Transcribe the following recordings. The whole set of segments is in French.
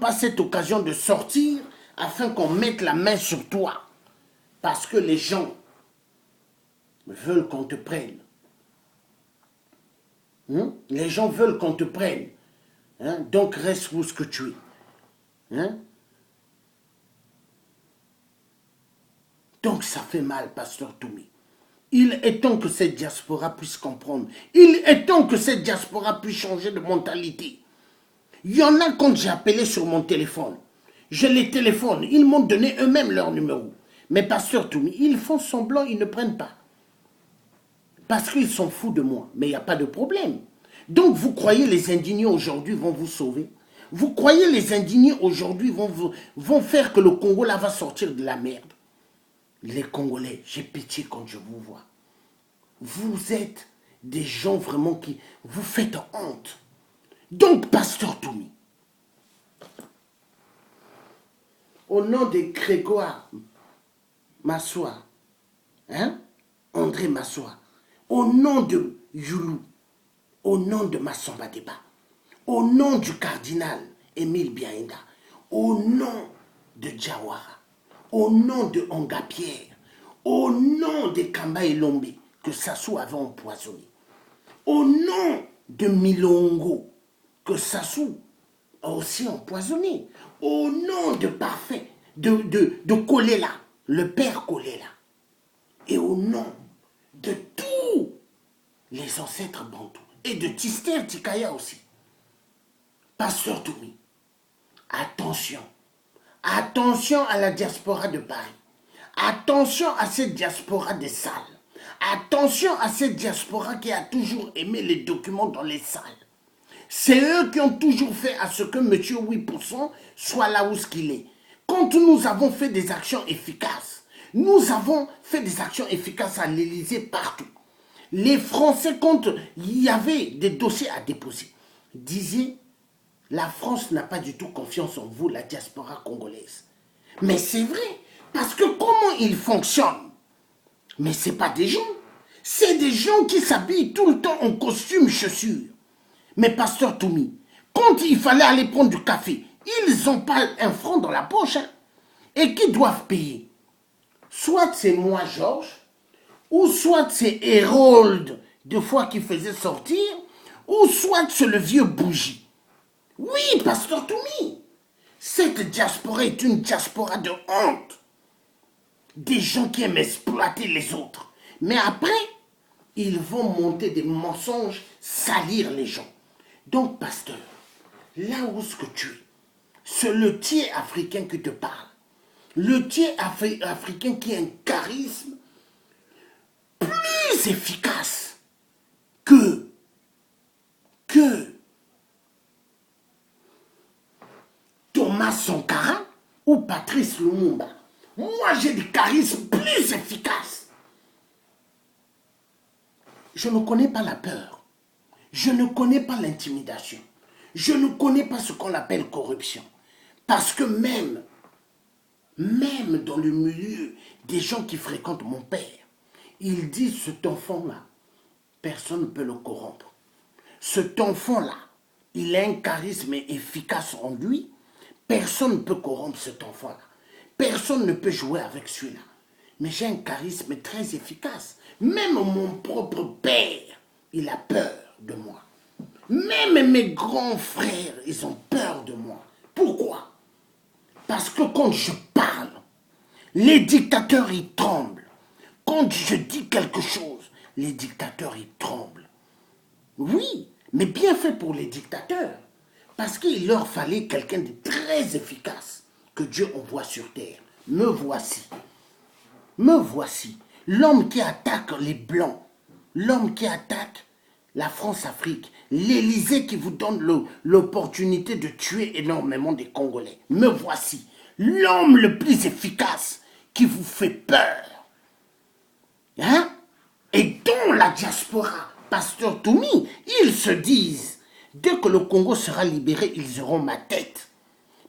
pas cette occasion de sortir afin qu'on mette la main sur toi. Parce que les gens veulent qu'on te prenne. Les gens veulent qu'on te prenne. Donc reste où ce que tu es. Donc ça fait mal, pasteur Toumi. Il est temps que cette diaspora puisse comprendre. Il est temps que cette diaspora puisse changer de mentalité. Il y en a quand j'ai appelé sur mon téléphone. Je les téléphone. Ils m'ont donné eux-mêmes leur numéro. Mais pasteur Toumi, ils font semblant, ils ne prennent pas. Parce qu'ils sont fous de moi. Mais il n'y a pas de problème. Donc vous croyez les indignés aujourd'hui vont vous sauver? Vous croyez les indignés aujourd'hui vont faire que le Congo là va sortir de la merde? Les Congolais, j'ai pitié quand je vous vois. Vous êtes des gens vraiment qui vous faites honte. Donc, pasteur Toumi, au nom de Grégoire Massoua, André Massoua, au nom de Youlou, au nom de Massamba Deba, au nom du cardinal Émile Biaïnda, au nom de Diawara, au nom de Onga Pierre, au nom de Kamba Elombe, que Sassou avait empoisonné, au nom de Milongo, que Sassou a aussi empoisonné, au nom de Parfait, de Kolela, le père Kolela, et au nom de tous les ancêtres bantous, et de Tister Tikaya aussi. Pasteur Toumi, attention. Attention à la diaspora de Paris. Attention à cette diaspora des salles. Attention à cette diaspora qui a toujours aimé les documents dans les salles. C'est eux qui ont toujours fait à ce que M. 8% soit là où il est. Quand nous avons fait des actions efficaces, nous avons fait des actions efficaces à l'Élysée partout. Les Français, quand il y avait des dossiers à déposer, disaient la France n'a pas du tout confiance en vous, la diaspora congolaise. Mais c'est vrai, parce que comment ils fonctionnent? Mais ce n'est pas des gens. C'est des gens qui s'habillent tout le temps en costume, chaussures. Mais pasteur Toumi, quand il fallait aller prendre du café, ils n'ont pas un franc dans la poche. Et qui doivent payer? Soit c'est moi, Georges, ou soit c'est Hérold, deux fois qui faisait sortir, ou soit c'est le vieux bougie. Oui, pasteur Toumi, cette diaspora est une diaspora de honte. Des gens qui aiment exploiter les autres. Mais après, ils vont monter des mensonges, salir les gens. Donc, pasteur, là où ce que tu es, c'est le tiers africain qui te parle. Le tiers africain qui a un charisme plus efficace que Thomas Sankara ou Patrice Lumumba. Moi, j'ai des charismes plus efficaces. Je ne connais pas la peur. Je ne connais pas l'intimidation. Je ne connais pas ce qu'on appelle corruption. Parce que même dans le milieu des gens qui fréquentent mon père, ils disent cet enfant-là, personne ne peut le corrompre. Cet enfant-là, il a un charisme efficace en lui. Personne ne peut corrompre cet enfant-là. Personne ne peut jouer avec celui-là. Mais j'ai un charisme très efficace. Même mon propre père, il a peur de moi. Même mes grands frères, ils ont peur de moi. Pourquoi? Parce que quand je parle, les dictateurs, ils tremblent. Quand je dis quelque chose, les dictateurs, ils tremblent. Oui, mais bien fait pour les dictateurs. Parce qu'il leur fallait quelqu'un de très efficace que Dieu envoie sur terre. Me voici. Me voici. L'homme qui attaque les Blancs. L'homme qui attaque la France-Afrique. L'Élysée qui vous donne l'opportunité de tuer énormément des Congolais. Me voici. L'homme le plus efficace qui vous fait peur. Et dont la diaspora, pasteur Toumi, ils se disent, dès que le Congo sera libéré, ils auront ma tête.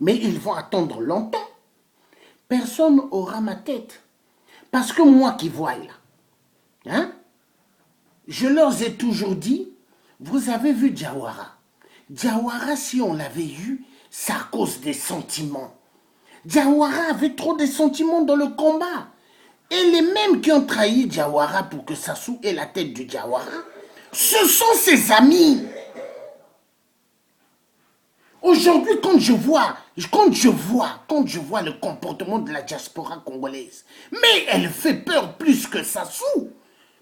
Mais ils vont attendre longtemps. Personne n'aura ma tête. Parce que moi qui vois là, je leur ai toujours dit, vous avez vu Diawara. Diawara, si on l'avait eu, c'est à cause des sentiments. Diawara avait trop de sentiments dans le combat. Et les mêmes qui ont trahi Diawara pour que Sassou ait la tête de Diawara, ce sont ses amis. Aujourd'hui, quand je vois le comportement de la diaspora congolaise, mais elle fait peur plus que Sassou.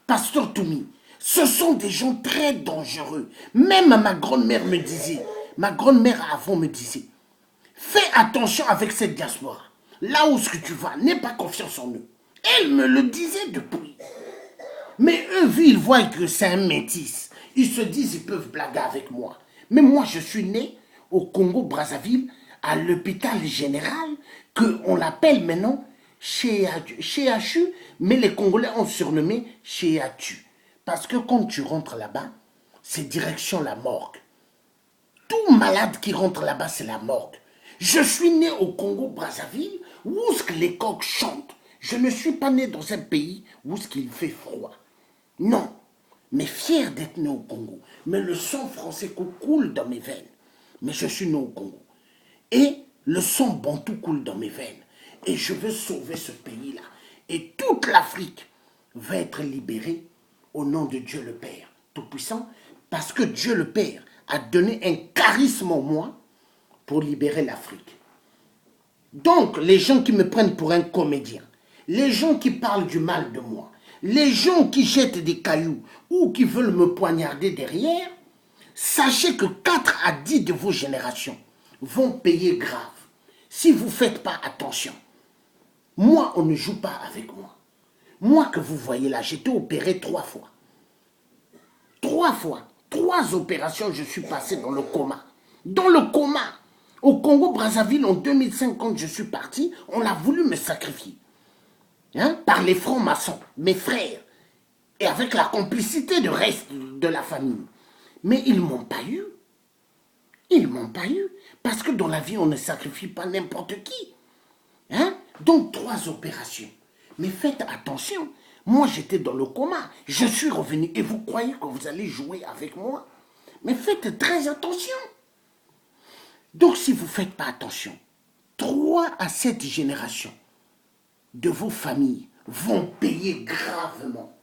Pasteur Toumi, ce sont des gens très dangereux. Même ma grand-mère me disait, ma grand-mère avant me disait, fais attention avec cette diaspora. Là où ce que tu vas, n'aie pas confiance en eux. Elle me le disait depuis. Mais eux, vu, ils voient que c'est un métis. Ils se disent, ils peuvent blaguer avec moi. Mais moi, je suis né au Congo-Brazzaville, à l'hôpital général, qu'on l'appelle maintenant CHU, mais les Congolais ont surnommé CHU. Parce que quand tu rentres là-bas, c'est direction la morgue. Tout malade qui rentre là-bas, c'est la morgue. Je suis né au Congo-Brazzaville, où les coqs chantent. Je ne suis pas né dans un pays où il fait froid. Non, mais fier d'être né au Congo. Mais le sang français coule dans mes veines. Mais je suis né au Congo. Et le sang bantou coule dans mes veines. Et je veux sauver ce pays-là. Et toute l'Afrique va être libérée au nom de Dieu le Père Tout-Puissant. Parce que Dieu le Père a donné un charisme en moi pour libérer l'Afrique. Donc, les gens qui me prennent pour un comédien, les gens qui parlent du mal de moi, les gens qui jettent des cailloux ou qui veulent me poignarder derrière, sachez que 4 à 10 de vos générations vont payer grave. Si vous ne faites pas attention, moi, on ne joue pas avec moi. Moi que vous voyez là, j'ai été opéré 3 fois. 3 fois. 3 opérations, je suis passé dans le coma. Dans le coma. Au Congo-Brazzaville, en 2005, quand je suis parti, on a voulu me sacrifier. Par les francs-maçons, mes frères. Et avec la complicité du reste de la famille. Mais ils ne m'ont pas eu. Ils ne m'ont pas eu. Parce que dans la vie, on ne sacrifie pas n'importe qui. Donc 3 opérations. Mais faites attention. Moi, j'étais dans le coma. Je suis revenu. Et vous croyez que vous allez jouer avec moi? Mais faites très attention. Donc, si vous ne faites pas attention, 3 à 7 générations de vos familles vont payer gravement.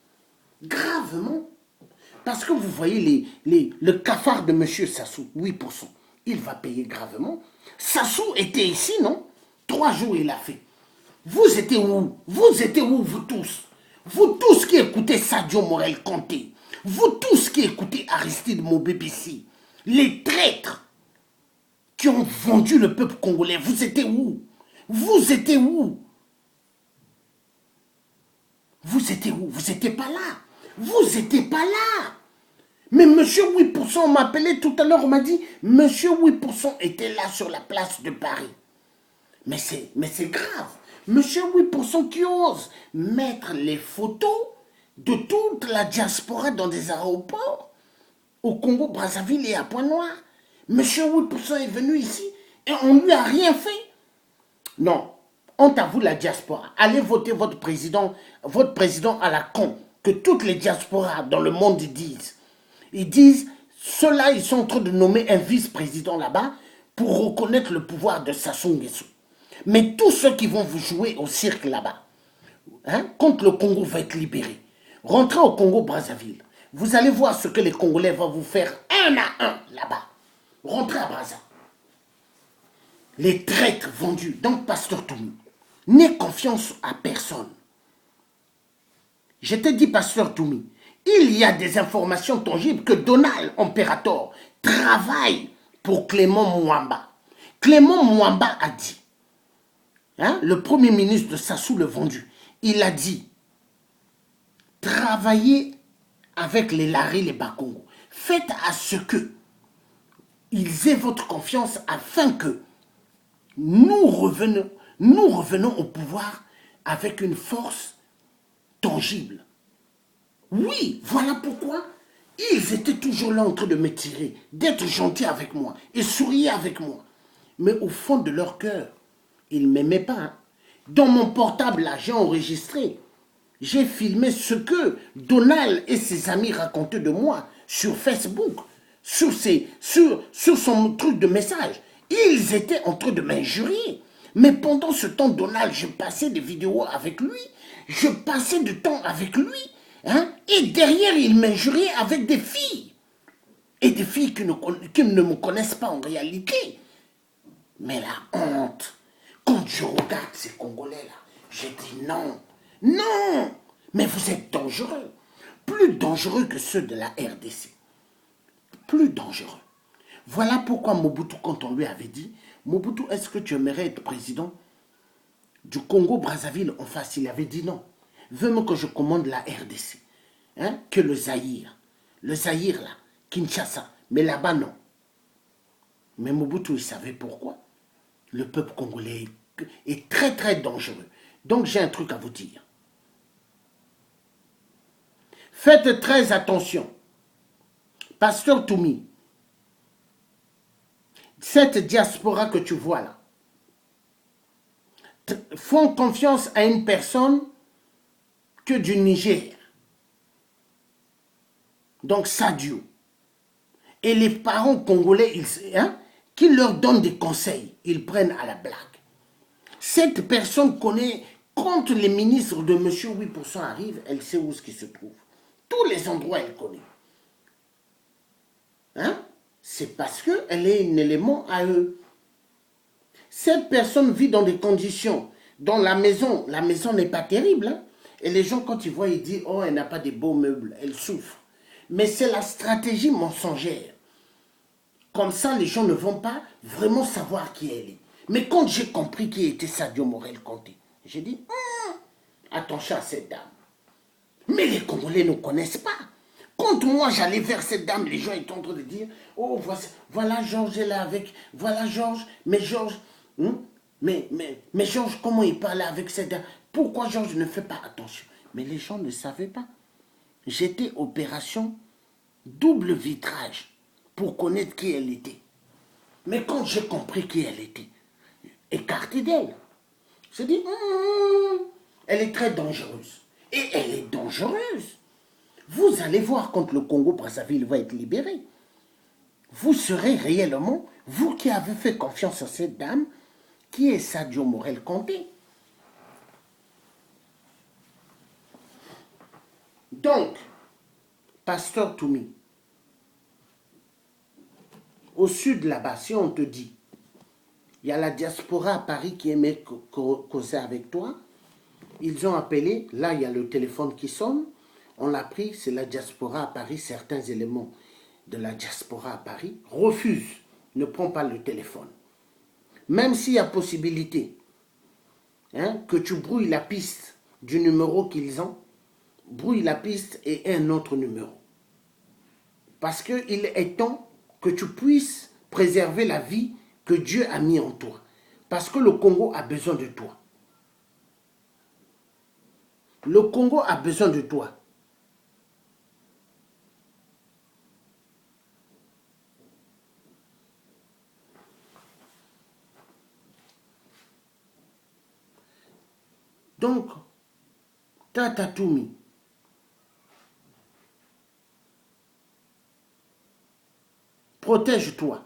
Gravement. Parce que vous voyez le cafard de M. Sassou, 8%, il va payer gravement. Sassou était ici, non? 3 jours, il a fait. Vous étiez où? Vous étiez où, vous tous? Vous tous qui écoutez Sadio Morel Conté, vous tous qui écoutez Aristide Mobébissi, les traîtres qui ont vendu le peuple congolais, vous étiez où? Vous étiez où? Vous étiez où? Vous n'étiez pas là. Vous n'étiez pas là. Mais monsieur 8% m'a appelé tout à l'heure, on m'a dit, monsieur 8% était là sur la place de Paris. Mais c'est grave. Monsieur 8% qui ose mettre les photos de toute la diaspora dans des aéroports au Congo-Brazzaville et à Pointe-Noire. Monsieur 8% est venu ici et on ne lui a rien fait. Non, honte à vous la diaspora. Allez voter votre président à la con, que toutes les diasporas dans le monde disent. Ils disent, ceux-là, ils sont en train de nommer un vice-président là-bas pour reconnaître le pouvoir de Sassou Nguesso. Mais tous ceux qui vont vous jouer au cirque là-bas, quand le Congo va être libéré, rentrez au Congo-Brazzaville. Vous allez voir ce que les Congolais vont vous faire 1 à 1 là-bas. Rentrez à Brazza. Les traîtres vendus. Donc, Pasteur Toumi, n'aie confiance à personne. Je te dis, Pasteur Toumi, il y a des informations tangibles que Donald Imperator travaille pour Clément Mwamba. Clément Mwamba a dit, le premier ministre de Sassou le vendu, il a dit, travaillez avec les Larry, les Bakongo. Faites à ce que ils aient votre confiance afin que nous revenons au pouvoir avec une force tangible. Oui, voilà pourquoi ils étaient toujours là en train de me tirer, d'être gentils avec moi et sourire avec moi. Mais au fond de leur cœur, ils ne m'aimaient pas. Dans mon portable, là, j'ai enregistré. J'ai filmé ce que Donald et ses amis racontaient de moi sur Facebook, sur son truc de message. Ils étaient en train de m'injurier. Mais pendant ce temps, Donald, je passais des vidéos avec lui. Je passais du temps avec lui. Hein, et derrière, il m'injuriait avec des filles. Et des filles qui ne me connaissent pas en réalité. Mais la honte, quand je regarde ces Congolais-là, je dis non, non, mais vous êtes dangereux. Plus dangereux que ceux de la RDC. Plus dangereux. Voilà pourquoi Mobutu, quand on lui avait dit, Mobutu, est-ce que tu aimerais être président du Congo-Brazzaville en face? Il avait dit non. Veux-moi que je commande la RDC. Hein? Que le Zaïre. Le Zaïre, là, Kinshasa. Mais là-bas, non. Mais Mobutu, il savait pourquoi. Le peuple congolais est très, très dangereux. Donc, j'ai un truc à vous dire. Faites très attention. Pasteur Toumi, cette diaspora que tu vois là, font confiance à une personne que du Niger. Donc, Sadio. Et les parents congolais, qui leur donnent des conseils, ils prennent à la blague. Cette personne connaît, quand les ministres de Monsieur 8% arrivent, elle sait où ce qui se trouve. Tous les endroits, elle connaît. Hein? C'est parce qu'elle est un élément à eux. Cette personne vit dans des conditions, dans la maison n'est pas terrible. Hein? Et les gens, quand ils voient, ils disent, oh, elle n'a pas de beaux meubles, elle souffre. Mais c'est la stratégie mensongère. Comme ça, les gens ne vont pas vraiment savoir qui elle est. Mais quand j'ai compris qui était Sadio Morel-Conté, j'ai dit, attention à cette dame. Mais les Congolais ne connaissent pas. Quand moi j'allais vers cette dame, les gens étaient en train de dire, oh, voilà Georges est là avec, voilà Georges, mais Georges, mais Georges, comment il parlait avec cette dame? Pourquoi Georges ne fait pas attention? Mais les gens ne savaient pas. J'étais opération double vitrage pour connaître qui elle était. Mais quand j'ai compris qui elle était, écarté d'elle, j'ai dit, elle est très dangereuse. Et elle est dangereuse. Vous allez voir quand le Congo-Brazzaville va être libéré. Vous serez réellement, vous qui avez fait confiance à cette dame, qui est Sadio Morel-Conté. Donc, Pasteur Toumi, au sud là-bas, si on te dit, il y a la diaspora à Paris qui aimait causer avec toi, ils ont appelé, là il y a le téléphone qui sonne, on l'a pris, c'est la diaspora à Paris, certains éléments de la diaspora à Paris refusent, ne prend pas le téléphone. Même s'il y a possibilité que tu brouilles la piste du numéro qu'ils ont, brouille la piste et un autre numéro. Parce qu'il est temps que tu puisses préserver la vie que Dieu a mis en toi. Parce que le Congo a besoin de toi. Le Congo a besoin de toi. Donc, Tata Toumi, protège-toi.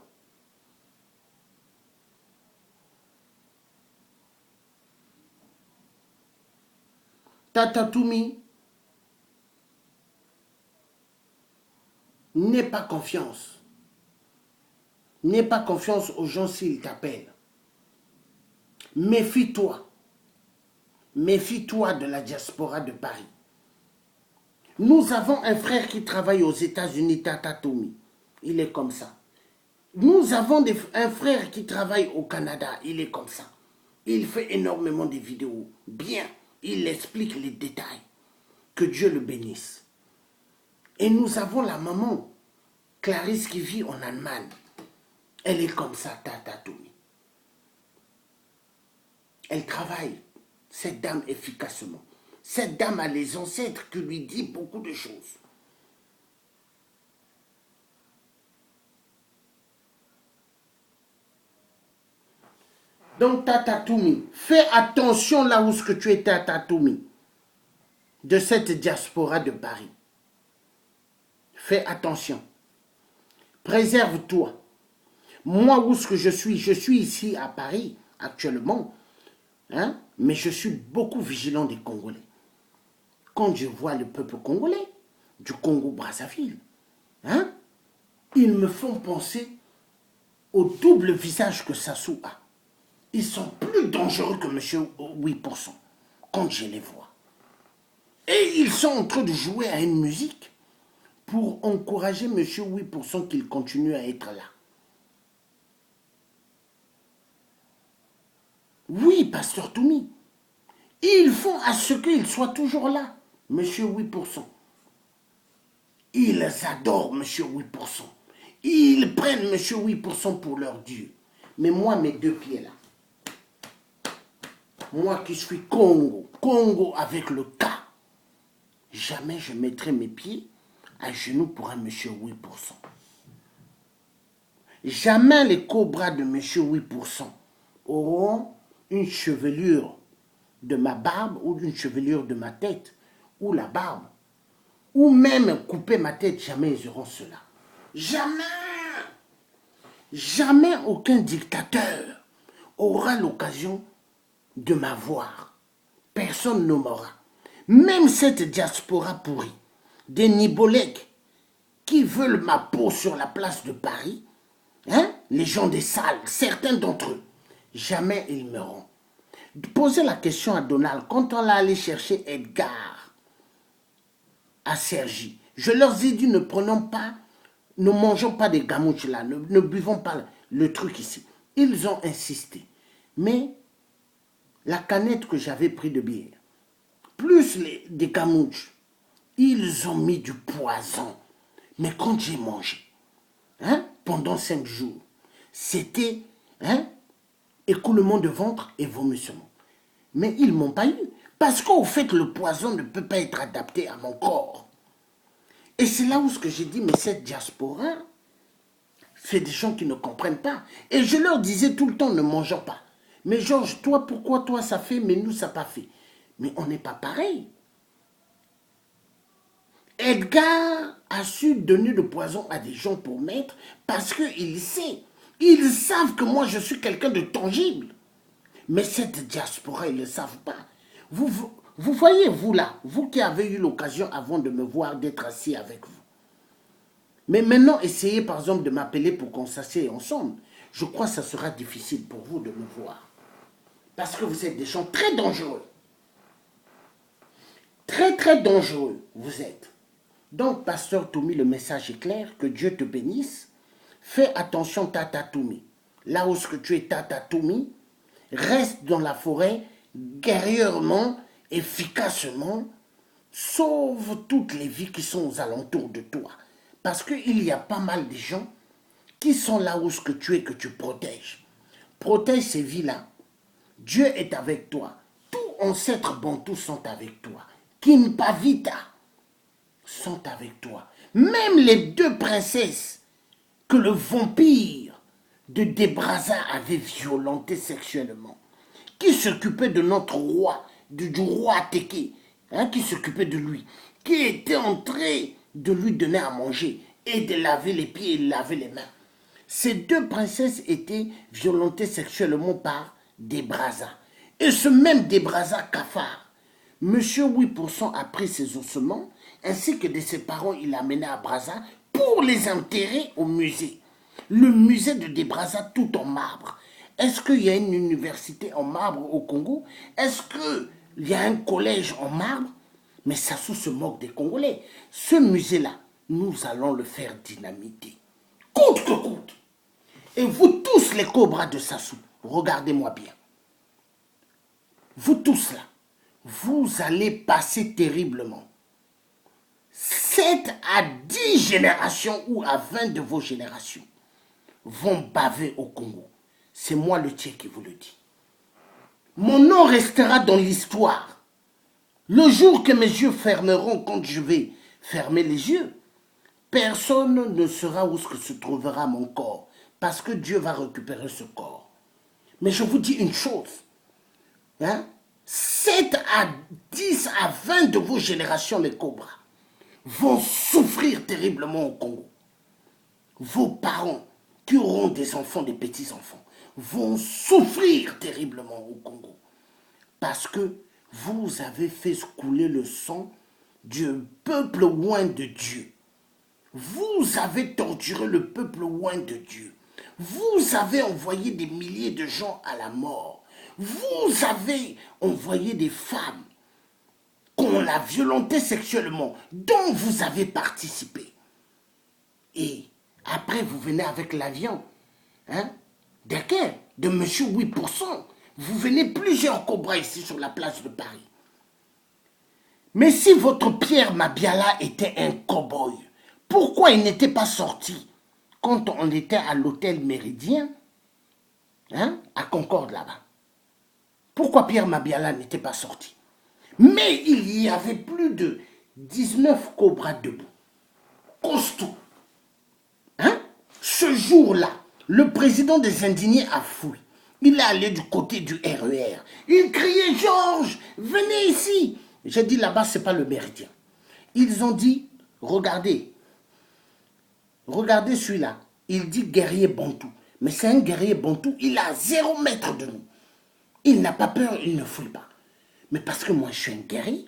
Tata Toumi, n'aie pas confiance. N'aie pas confiance aux gens s'ils t'appellent. Méfie-toi. Méfie-toi de la diaspora de Paris. Nous avons un frère qui travaille aux États-Unis, Tata Toumi. Il est comme ça. Nous avons un frère qui travaille au Canada. Il est comme ça. Il fait énormément de vidéos. Bien. Il explique les détails. Que Dieu le bénisse. Et nous avons la maman, Clarisse, qui vit en Allemagne. Elle est comme ça, Tata Toumi. Elle travaille, cette dame, efficacement. Cette dame a les ancêtres qui lui disent beaucoup de choses. Donc, Tata Toumi, fais attention là où tu es, Tata Toumi, de cette diaspora de Paris. Fais attention. Préserve-toi. Moi, où est-ce que je suis ici à Paris actuellement, hein, mais je suis beaucoup vigilant des Congolais. Quand je vois le peuple congolais, du Congo-Brazzaville, hein, ils me font penser au double visage que Sassou a. Ils sont plus dangereux que M. 8% quand je les vois. Et ils sont en train de jouer à une musique pour encourager M. 8% qu'il continue à être là. Oui, pasteur Toumi, ils font à ce qu'il soit toujours là, M. 8%. Ils adorent M. 8%. Ils prennent M. 8% pour leur Dieu. Mais moi, mes deux pieds là, moi qui suis Congo, Congo avec le K, jamais je mettrai mes pieds à genoux pour un M. 8%. Jamais les cobras de M. 8% auront une chevelure de ma barbe ou une chevelure de ma tête, ou la barbe, ou même couper ma tête, jamais ils auront cela. Jamais! Jamais aucun dictateur aura l'occasion de m'avoir. Personne ne m'aura. Même cette diaspora pourrie, des Nibolèques qui veulent ma peau sur la place de Paris, hein, les gens des salles, certains d'entre eux, jamais ils m'auront. Posez la question à Donald, quand on l'a allé chercher Edgar à Cergy, je leur ai dit ne prenons pas, ne mangeons pas des gamouches là, ne buvons pas le truc ici. Ils ont insisté. Mais la canette que j'avais pris de bière, plus des gamouches, ils ont mis du poison. Mais quand j'ai mangé, hein, pendant 5 jours, c'était écoulement de ventre et vomissement. Mais ils ne m'ont pas eu. Parce qu'au fait, le poison ne peut pas être adapté à mon corps. Et c'est là où j'ai dit, mais cette diaspora, c'est des gens qui ne comprennent pas. Et je leur disais tout le temps, ne mangeons pas. Mais Georges, toi, pourquoi toi ça fait, mais nous ça n'a pas fait? Mais on n'est pas pareil. Edgar a su donner le poison à des gens pour mettre parce qu'il sait. Ils savent que moi je suis quelqu'un de tangible. Mais cette diaspora, ils ne le savent pas. Vous voyez, vous là, vous qui avez eu l'occasion avant de me voir d'être assis avec vous. Mais maintenant, essayez par exemple de m'appeler pour qu'on s'assied ensemble. Je crois que ça sera difficile pour vous de me voir. Parce que vous êtes des gens très dangereux. Très, très dangereux, vous êtes. Donc, pasteur Toumi, le message est clair. Que Dieu te bénisse. Fais attention, Tata Toumi. Là où tu es, Tata Toumi, reste dans la forêt guerrièrement, efficacement. Sauve toutes les vies qui sont aux alentours de toi. Parce qu'il y a pas mal de gens qui sont là où tu es, que tu protèges. Protège ces vies-là. Dieu est avec toi. Tous ancêtres bantous sont avec toi. Kimpavita sont avec toi. Même les 2 princesses que le vampire de Debraza avait violentées sexuellement, qui s'occupait de notre roi, du roi Teke, hein, qui s'occupait de lui, qui était en train de lui donner à manger et de laver les pieds et de laver les mains. Ces 2 princesses étaient violentées sexuellement par Debraza. Et ce même Debraza cafard, Monsieur 8% a pris ses ossements, ainsi que de ses parents, il l'a amené à Brazza pour les enterrer au musée. Le musée de Debraza tout en marbre. Est-ce qu'il y a une université en marbre au Congo? Est-ce qu'il y a un collège en marbre? Mais Sassou se moque des Congolais. Ce musée-là, nous allons le faire dynamiter. Coûte que coûte. Et vous tous les cobras de Sassou, regardez-moi bien. Vous tous là, vous allez passer terriblement. 7 à 10 générations ou à 20 de vos générations vont baver au Congo. C'est moi le Tchèque qui vous le dit. Mon nom restera dans l'histoire. Le jour que mes yeux fermeront, quand je vais fermer les yeux, personne ne saura où se trouvera mon corps, parce que Dieu va récupérer ce corps. Mais je vous dis une chose, hein? 7 à 10 à 20 de vos générations, les cobras, vont souffrir terriblement au Congo. Vos parents qui auront des enfants, des petits-enfants, vont souffrir terriblement au Congo. Parce que vous avez fait couler le sang du peuple loin de Dieu. Vous avez torturé le peuple loin de Dieu. Vous avez envoyé des milliers de gens à la mort. Vous avez envoyé des femmes qu'on a violentées sexuellement, dont vous avez participé. Et après, vous venez avec l'avion, hein, de monsieur 8%. Vous venez plusieurs cobras ici sur la place de Paris. Mais si votre Pierre Mabiala était un cow-boy, pourquoi il n'était pas sorti quand on était à l'hôtel Méridien, hein, à Concorde là-bas? Pourquoi Pierre Mabiala n'était pas sorti? Mais il y avait plus de 19 cobras debout, costauds. Hein? Ce jour-là, le président des indignés a fui. Il est allé du côté du RER. Il criait « Georges, venez ici !» J'ai dit là-bas, ce n'est pas le Méridien. Ils ont dit « Regardez, regardez celui-là. » Il dit « guerrier bantou ». Mais c'est un guerrier bantou, il est à 0 mètre de nous. Il n'a pas peur, il ne fouille pas. Mais parce que moi, je suis un guerrier.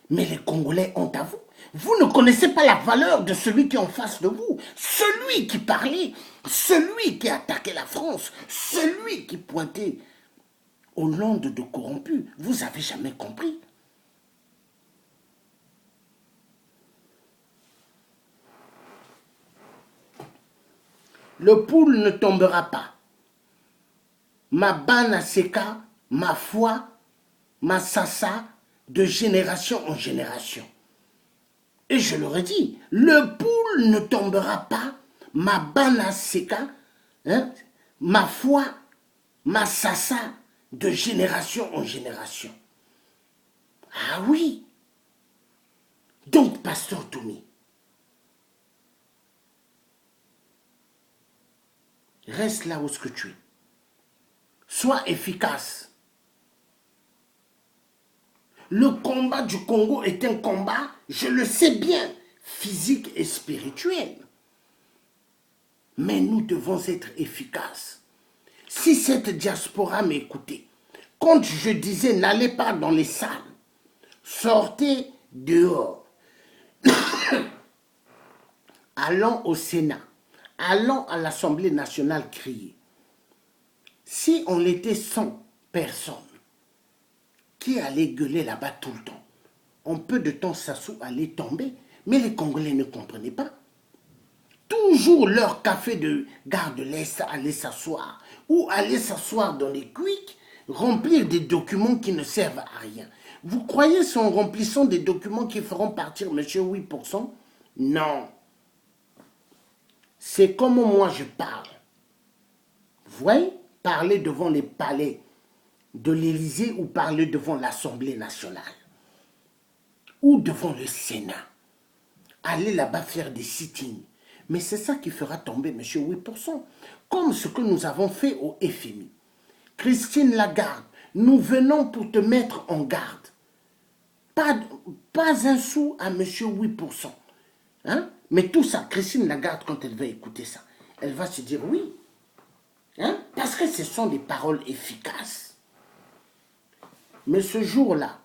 Mais les Congolais ont à vous. Vous ne connaissez pas la valeur de celui qui est en face de vous. Celui qui parlait, celui qui attaquait la France, celui qui pointait aux landes de corrompus. Vous n'avez jamais compris. Le poule ne tombera pas. Ma bana seka, ma foi, ma sasa, de génération en génération. Et je leur ai dit, le poule ne tombera pas, ma bana seka, hein, ma foi, ma sasa, de génération en génération. Ah oui. Donc, pasteur Toumi, reste là où ce que tu es. Sois efficace. Le combat du Congo est un combat, je le sais bien, physique et spirituel. Mais nous devons être efficaces. Si cette diaspora m'écoutait, quand je disais n'allez pas dans les salles, sortez dehors, allons au Sénat, allons à l'Assemblée nationale crier. Si on était 100 personnes qui allaient gueuler là-bas tout le temps, en peu de temps, Sassou allait tomber. Mais les Congolais ne comprenaient pas. Toujours leur café de Gare de l'Est allait s'asseoir, ou aller s'asseoir dans les cuics, remplir des documents qui ne servent à rien. Vous croyez qu'en remplissant des documents qui feront partir M. 8%? Non. C'est comme moi je parle. Vous voyez? Parler devant les palais de l'Élysée ou parler devant l'Assemblée nationale ou devant le Sénat. Aller là-bas faire des sittings. Mais c'est ça qui fera tomber M. 8%. Comme ce que nous avons fait au FMI. Christine Lagarde, nous venons pour te mettre en garde. Pas un sou à M. 8%. Hein? Mais tout ça, Christine Lagarde, quand elle va écouter ça, elle va se dire oui. Hein? Parce que ce sont des paroles efficaces. Mais ce jour-là,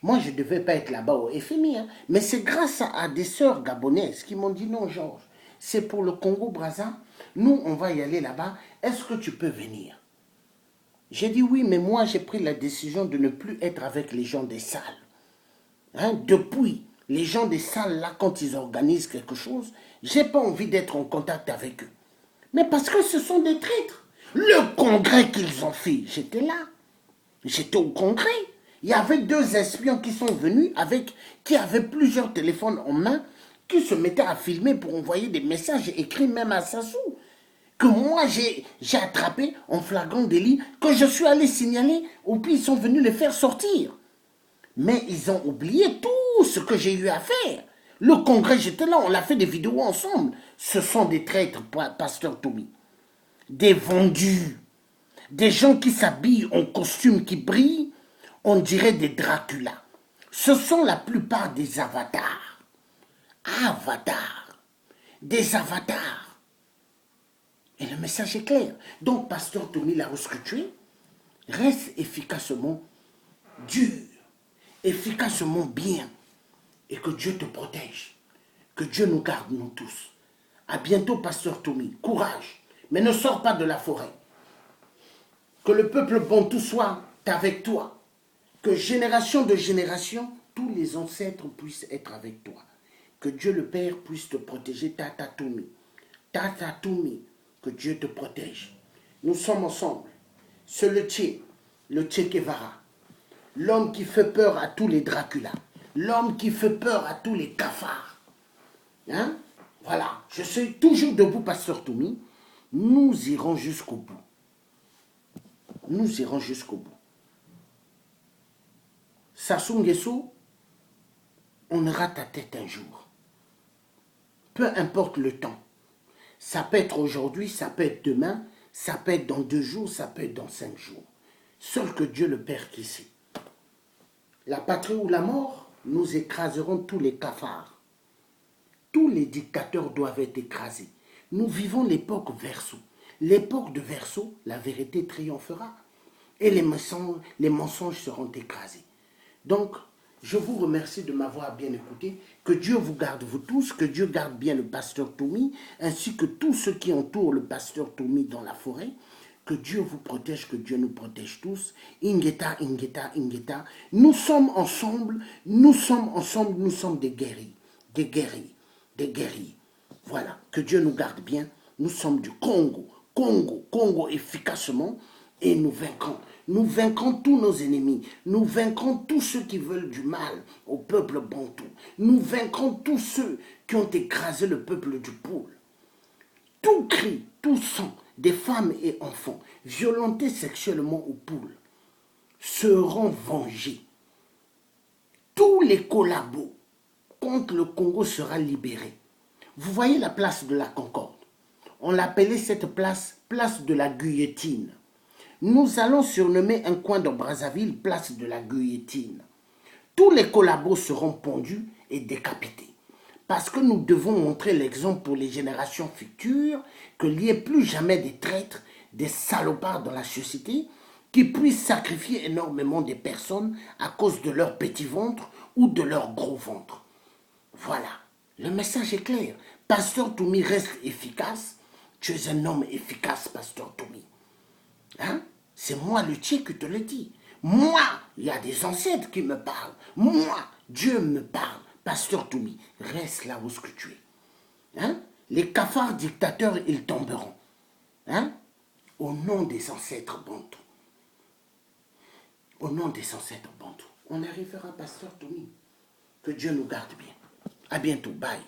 moi je ne devais pas être là-bas au FMI, hein, mais c'est grâce à des sœurs gabonaises qui m'ont dit non Georges, c'est pour le Congo-Brazza, nous on va y aller là-bas, est-ce que tu peux venir? J'ai dit oui, mais moi j'ai pris la décision de ne plus être avec les gens des salles. Hein? Depuis, les gens des salles là, quand ils organisent quelque chose, j'ai pas envie d'être en contact avec eux. Mais parce que ce sont des traîtres. Le congrès qu'ils ont fait, j'étais là. J'étais au congrès. Il y avait 2 espions qui sont venus qui avaient plusieurs téléphones en main, qui se mettaient à filmer pour envoyer des messages écrits même à Sassou. Que moi j'ai attrapé en flagrant délit, que je suis allé signaler, ou puis ils sont venus les faire sortir. Mais ils ont oublié tout ce que j'ai eu à faire. Le congrès, j'étais là, on a fait des vidéos ensemble. Ce sont des traîtres, pasteur Toumi. Des vendus. Des gens qui s'habillent en costume qui brillent, on dirait des Dracula. Ce sont la plupart des avatars. Avatars. Des avatars. Et le message est clair. Donc, pasteur Tommy, là où ce que tu es, reste efficacement dur, efficacement bien, et que Dieu te protège, que Dieu nous garde, nous tous. À bientôt, pasteur Tommy. Courage, mais ne sors pas de la forêt. Que le peuple bantou soit avec toi. Que génération de génération, tous les ancêtres puissent être avec toi. Que Dieu le Père puisse te protéger, Tata Tommy. Tata Tommy, que Dieu te protège. Nous sommes ensemble. C'est le Che Guevara. L'homme qui fait peur à tous les Dracula. L'homme qui fait peur à tous les cafards. Hein? Voilà, je suis toujours debout, pasteur Tommy. Nous irons jusqu'au bout. Nous irons jusqu'au bout. Sassou Nguesso, on aura ta tête un jour. Peu importe le temps. Ça peut être aujourd'hui, ça peut être demain, ça peut être dans 2 jours, ça peut être dans 5 jours. Seul que Dieu le Père qui sait. La patrie ou la mort, nous écraserons tous les cafards. Tous les dictateurs doivent être écrasés. Nous vivons l'époque Verseau. L'époque de Verseau, la vérité triomphera. Et les mensonges seront écrasés. Donc, je vous remercie de m'avoir bien écouté. Que Dieu vous garde, vous tous. Que Dieu garde bien le pasteur Tommy, ainsi que tous ceux qui entourent le pasteur Tommy dans la forêt. Que Dieu vous protège, que Dieu nous protège tous. Ingeta, Ingeta, Ingeta. Nous sommes ensemble, nous sommes des guerriers. Des guerriers, des guerriers. Voilà, que Dieu nous garde bien. Nous sommes du Congo. Congo efficacement. Et nous vaincrons. Nous vaincrons tous nos ennemis. Nous vaincrons tous ceux qui veulent du mal au peuple bantou. Nous vaincrons tous ceux qui ont écrasé le peuple du Poule. Tout cri, tout sang des femmes et enfants violentés sexuellement au Poule seront vengés. Tous les collabos contre le Congo seront libérés. Vous voyez la place de la Concorde. On l'appelait cette place, place de la guillotine. Nous allons surnommer un coin de Brazzaville place de la guillotine. Tous les collabos seront pendus et décapités. Parce que nous devons montrer l'exemple pour les générations futures qu'il n'y ait plus jamais des traîtres, des salopards dans la société qui puissent sacrifier énormément de personnes à cause de leur petit ventre ou de leur gros ventre. Voilà, le message est clair. Pasteur Tommy reste efficace. Tu es un homme efficace, pasteur Tommy. Hein? C'est moi le Tché qui te le dis. Moi, il y a des ancêtres qui me parlent. Moi, Dieu me parle. Pasteur Tommy, reste là où ce que tu es. Hein? Les cafards dictateurs, ils tomberont. Hein? Au nom des ancêtres bantous. Au nom des ancêtres bantous. On arrivera, pasteur Tommy. Que Dieu nous garde bien. À bientôt. Bye.